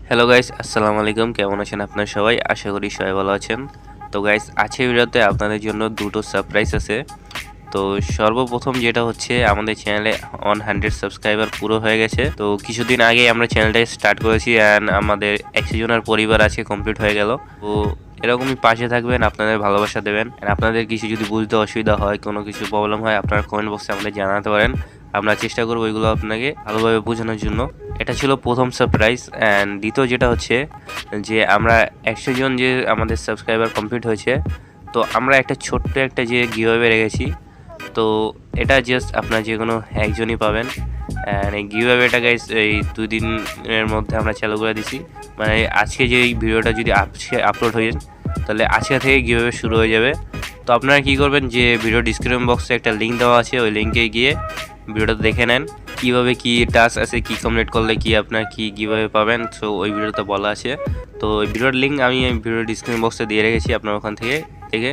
Hello guys, আসসালামু আলাইকুম। কেমন আছেন আপনারা সবাই? আশা করি সবাই ভালো আছেন। তো গাইস, আজকের ভিডিওতে আপনাদের জন্য দুটো সারপ্রাইজ আছে। তো সর্বপ্রথম যেটা হচ্ছে, আমাদের চ্যানেলে 100 সাবস্ক্রাইবার পুরো হয়ে গেছে। তো কিছুদিন আগে আমরা চ্যানেলটা স্টার্ট করেছি অ্যান্ড আমাদের 100 জনের পরিবার আছে, কমপ্লিট হয়ে গেল। তো এরকমই পাশে থাকবেন, আপনাদের ভালোবাসা দেবেন। আপনাদের কিছু যদি বুঝতে অসুবিধা হয়, কোনো কিছু প্রবলেম হয়, আপনারা কমেন্ট বক্সে আমাদের জানাতে পারেন। আমরা চেষ্টা করবো ওইগুলো আপনাকে ভালোভাবে বোঝানোর জন্য। এটা ছিল প্রথম সারপ্রাইজ। অ্যান্ড দ্বিতীয় যেটা হচ্ছে যে আমরা 100 জন যে আমাদের সাবস্ক্রাইবার কমপ্লিট হয়েছে, তো আমরা একটা ছোট্ট একটা যে গিভঅ্যাওয়ে রেখেছি। তো এটা জাস্ট আপনার যে কোনো একজনই পাবেন। অ্যান্ড এই গিভঅ্যাওয়েটা গাইস এই 2 দিনের মধ্যে আমরা চালু করে দিছি। মানে আজকে যে এই ভিডিওটা যদি আজকে আপলোড হয়ে যায়, তাহলে আজকে থেকে গিভঅ্যাওয়ে শুরু হয়ে যাবে। তো আপনারা কী করবেন, যে ভিডিও ডিসক্রিপশন বক্সে একটা লিঙ্ক দেওয়া আছে, ওই লিঙ্কে গিয়ে ভিডিওটা দেখে নেন কীভাবে কী টাস্ক আছে, কী কমপ্লিট করলে কি আপনার কী কীভাবে পাবেন। সো ওই ভিডিওতে বলা আছে। তো ওই ভিডিওর লিঙ্ক আমি ভিডিও ডিসক্রিপশন বক্সে দিয়ে রেখেছি, আপনারা ওখান থেকে দেখে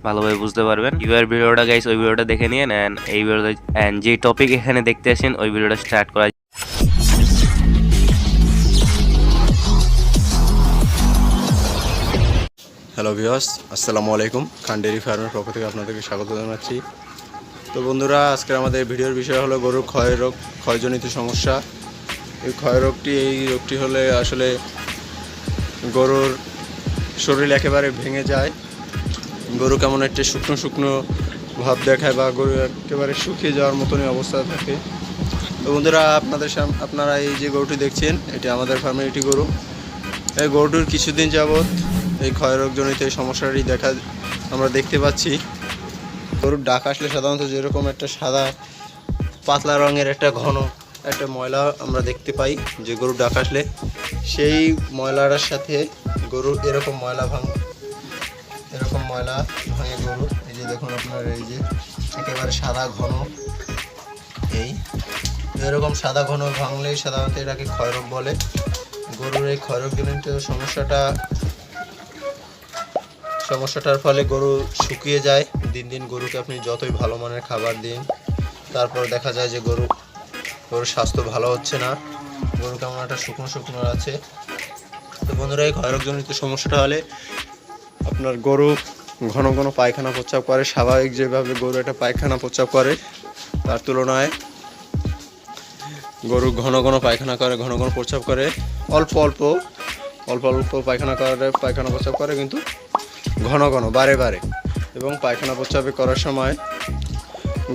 ভালোভাবে বুঝতে পারবেন। এবার ভিডিওটা গাইস ওই ভিডিওটা দেখে নিন। অ্যান্ড এই ভিডিওতে অ্যান্ড যে টপিক এখানে দেখতে আসেন, ওই ভিডিওটা স্টার্ট করা। হ্যালো ভিউয়ার্স, আসসালামু আলাইকুম। খান ডেয়ারি ফার্মের পক্ষ থেকে আপনাদেরকে স্বাগত জানাচ্ছি। তো বন্ধুরা, আজকের আমাদের ভিডিওর বিষয় হলো গরুর ক্ষয়জনিত সমস্যা। এই রোগটি হলে আসলে গরুর শরীর একেবারে ভেঙে যায়, গরু কেমন একটা শুকনো শুকনো ভাব দেখায় বা গরু একেবারে শুকিয়ে যাওয়ার মতনই অবস্থা থাকে। তো বন্ধুরা, আপনারা এই যে গরুটি দেখছেন, এটি আমাদের ফার্মের একটি গরু। এই গরুটির কিছুদিন যাবৎ এই ক্ষয়রোগজনিত এই সমস্যাটি আমরা দেখতে পাচ্ছি। গরুর ডাক আসলে সাধারণত যেরকম একটা সাদা পাতলা রঙের একটা ঘন একটা ময়লা আমরা দেখতে পাই, যে গরুর ডাক আসলে সেই ময়লাটার সাথে গরুর এরকম ময়লা ভাঙে গরু। এই যে দেখুন আপনার, এই যে একেবারে সাদা ঘন, এরকম সাদা ঘন ভাঙলেই সাধারণত এটাকে ক্ষয়রোগ বলে। গরুর এই ক্ষয়রোগজনিত সমস্যাটার ফলে গরু শুকিয়ে যায়। দিন দিন গরুকে আপনি যতই ভালো মানের খাবার দিন, তারপর দেখা যায় যে গরুর স্বাস্থ্য ভালো হচ্ছে না, গরু কেমন একটা শুকনো শুকনো আছে। তো বন্ধুরা, এই ক্ষয়রোগজনিত সমস্যাটা হলে আপনার গরু ঘন ঘন পায়খানা প্রস্রাব করে। স্বাভাবিক যেভাবে গরু একটা পায়খানা প্রস্রাব করে, তার তুলনায় গরু ঘন ঘন পায়খানা করে, ঘন ঘন প্রস্রাব করে। অল্প অল্প পায়খানা প্রস্রাব করে, কিন্তু ঘন ঘন বারে বারে। এবং পায়খানা প্রস্রাব করার সময়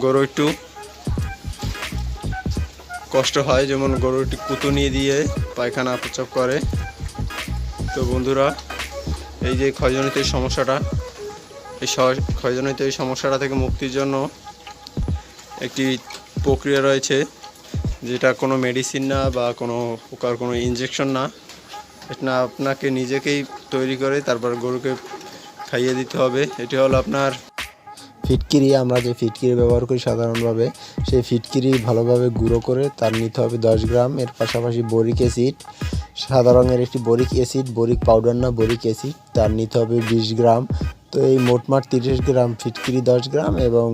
গরু একটু কষ্ট হয়, যেমন গরু একটু কুতুনি দিয়ে পায়খানা প্রস্রাব করে। তো বন্ধুরা, এই যে ক্ষয়জনিত এই সমস্যাটা থেকে মুক্তির জন্য একটি প্রক্রিয়া রয়েছে, যেটা কোনো মেডিসিন না বা কোনো প্রকার কোনো ইনজেকশন না। এটা আপনাকে নিজেকেই তৈরি করে তারপর গরুকে খাইয়ে দিতে হবে। এটি হলো আপনার ফিটকিরি। আমরা যে ফিটকিরি ব্যবহার করি সাধারণভাবে, সেই ফিটকিরি ভালোভাবে গুঁড়ো করে তার নিতে হবে 10 গ্রাম। এর পাশাপাশি বরিক অ্যাসিড, সাদা রঙের একটি বরিক অ্যাসিড, বরিক পাউডার না বরিক অ্যাসিড, তার নিতে হবে 20 গ্রাম। তো এই মোটমাট 30 গ্রাম ফিটকিরি 10 গ্রাম এবং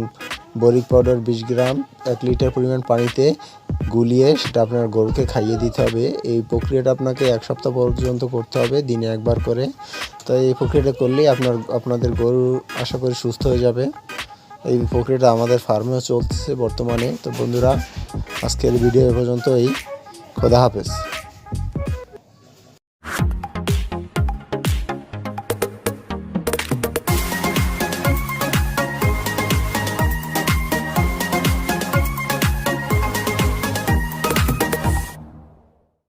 বরিক পাউডার 20 গ্রাম 1 লিটার পরিমাণ পানিতে গুলিয়ে সেটা আপনার গরুকে খাইয়ে দিতে হবে। এই প্রক্রিয়াটা আপনাকে 1 সপ্তাহ পর্যন্ত করতে হবে, দিনে একবার করে। তো এই প্রক্রিয়াটা করলেই আপনাদের গরু আশা করি সুস্থ হয়ে যাবে। এই প্রক্রিয়াটা আমাদের ফার্মেও চলছে বর্তমানে। তো বন্ধুরা, আজকের ভিডিও এ পর্যন্তই। খোদা হাফেজ।